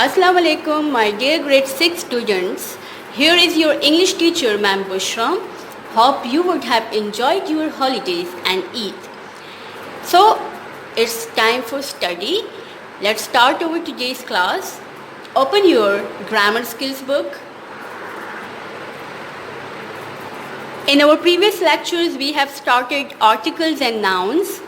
Assalamu alaikum, my dear grade 6 students. Here is your English teacher, Ma'am Bushra. Hope you would have enjoyed your holidays and Eid. So, it's time for study. Let's start over today's class. Open your grammar skills book. In our previous lectures, we have started articles and nouns.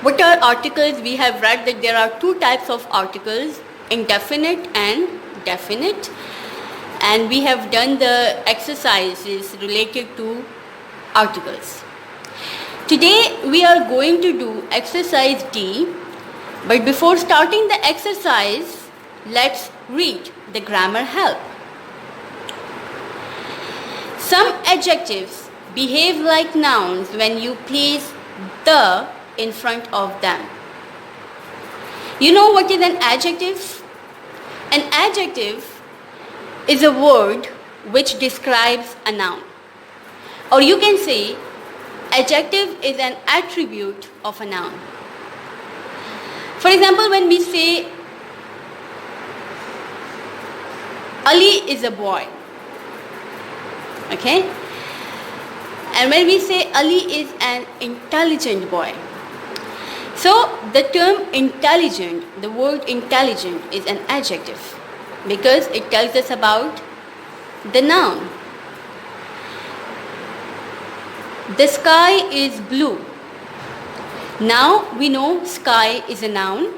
What are articles? We have read that there are two types of articles, indefinite and definite. And we have done the exercises related to articles. Today we are going to do exercise D. But before starting the exercise, let's read the grammar help. Some adjectives behave like nouns when you place the in front of them. You know what is an adjective? An adjective is a word which describes a noun. Or you can say adjective is an attribute of a noun. For example, when we say Ali is a boy, okay? And when we say Ali is an intelligent boy, so the term intelligent, the word intelligent is an adjective because it tells us about the noun. The sky is blue. Now we know sky is a noun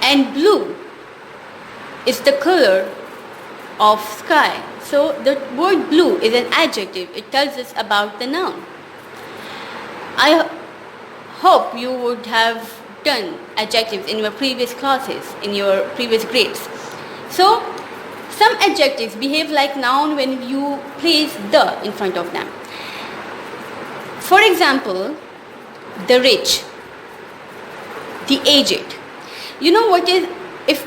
and blue is the color of sky. So the word blue is an adjective. It tells us about the noun. I hope you would have done adjectives in your previous classes, in your previous grades. So some adjectives behave like noun when you place the in front of them. For example, the rich, the aged. You know what is, if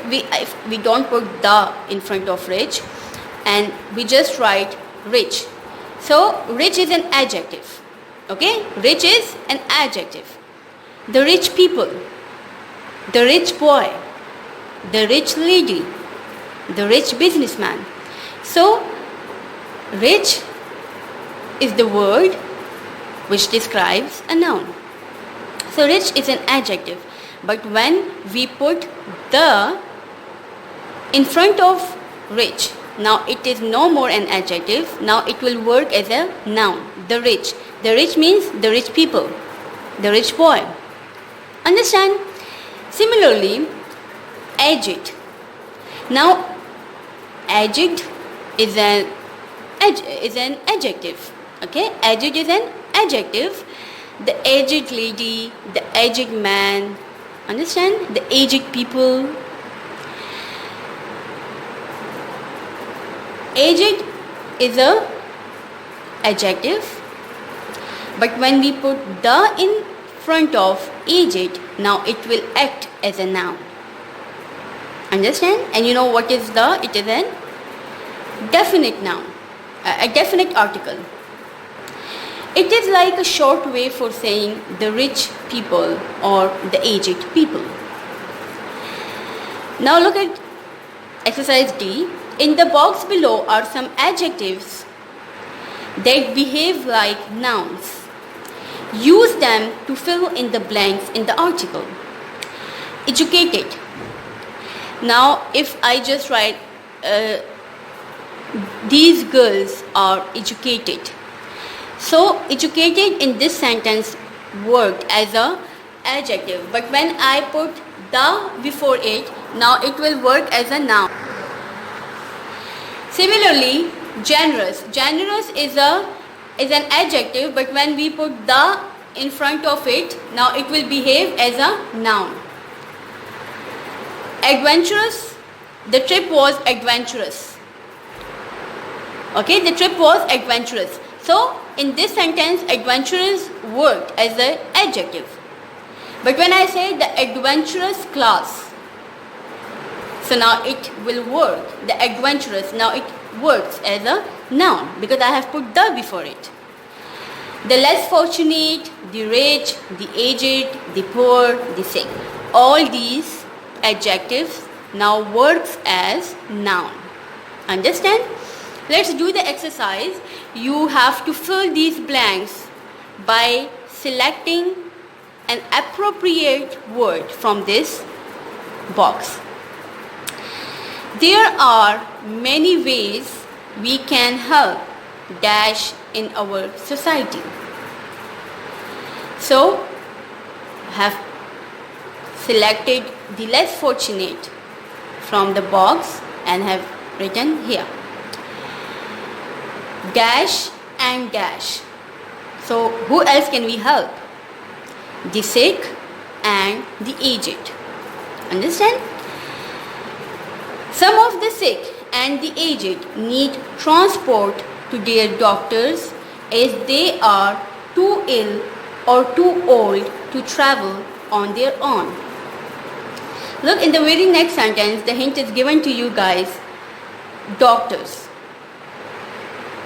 we don't put the in front of rich and we just write rich. So rich is an adjective. Okay? Rich is an adjective. The rich people, the rich boy, the rich lady, the rich businessman. So rich is the word which describes a noun. So rich is an adjective, but when we put the in front of rich, now it is no more an adjective, now it will work as a noun. The rich. The rich means the rich people, the rich boy. Understand? Similarly, aged. Now, aged is an adjective. Okay? Aged is an adjective. The aged lady, the aged man, understand? The aged people. Aged is a adjective, but when we put the in front of aged, now it will act as a noun. Understand? And you know what is the? It is a definite noun, a definite article. It is like a short way for saying the rich people or the aged people. Now look at exercise D. In the box below are some adjectives that behave like nouns. Use them to fill in the blanks in the article. Educated. Now if I just write these girls are educated. So educated in this sentence worked as a adjective, but when I put the before it, now it will work as a noun. Similarly, generous. Generous is an adjective, but when we put the in front of it, now it will behave as a noun. Adventurous. The trip was adventurous. Okay, the trip was adventurous. So in this sentence, adventurous worked as an adjective. But when I say the adventurous class, so now it will work. The adventurous, now it works as a noun because I have put the before it. The less fortunate, the rich, the aged, the poor, the sick. All these adjectives now works as noun. Understand? Let's do the exercise. You have to fill these blanks by selecting an appropriate word from this box. There are many ways we can help dash in our society. So, have selected the less fortunate from the box and have written here. Dash and dash. So, who else can we help? The sick and the aged. Understand? Some of the sick and the aged need transport to their doctors as they are too ill or too old to travel on their own. Look, in the very next sentence, the hint is given to you guys. Doctors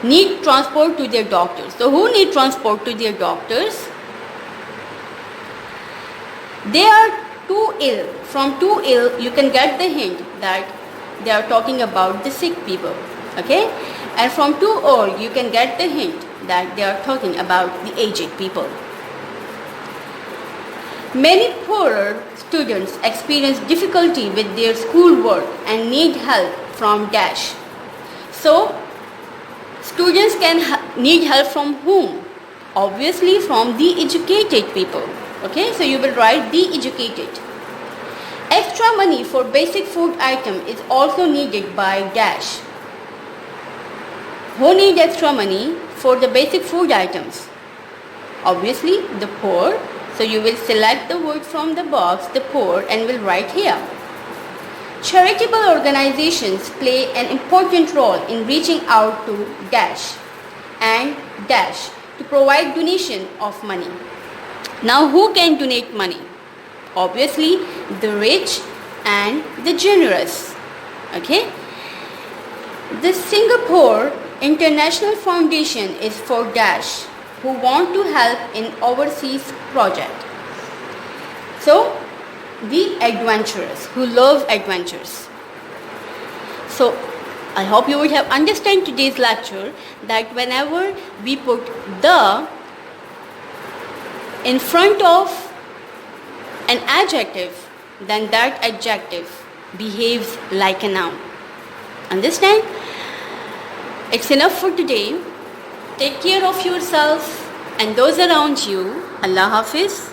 need transport to their doctors. So who need transport to their doctors? They are too ill. From too ill, you can get the hint that they are talking about the sick people. Okay? And from too old, you can get the hint that they are talking about the aged people. Many poorer students experience difficulty with their schoolwork and need help from dash. So, students can need help from whom? Obviously from the educated people. Okay, so you will write the educated. Extra money for basic food item is also needed by dash. Who need extra money for the basic food items? Obviously the poor. So you will select the word from the box, the poor, and will write here. Charitable organizations play an important role in reaching out to dash and dash to provide donation of money. Now who can donate money? Obviously the rich and the generous. Okay? The Singapore International Foundation is for dash who want to help in overseas project. So the adventurous who love adventures. So I hope you would have understand today's lecture that whenever we put the in front of an adjective, then that adjective behaves like a noun. Understand? It's enough for today. Take care of yourself and those around you. Allah Hafiz.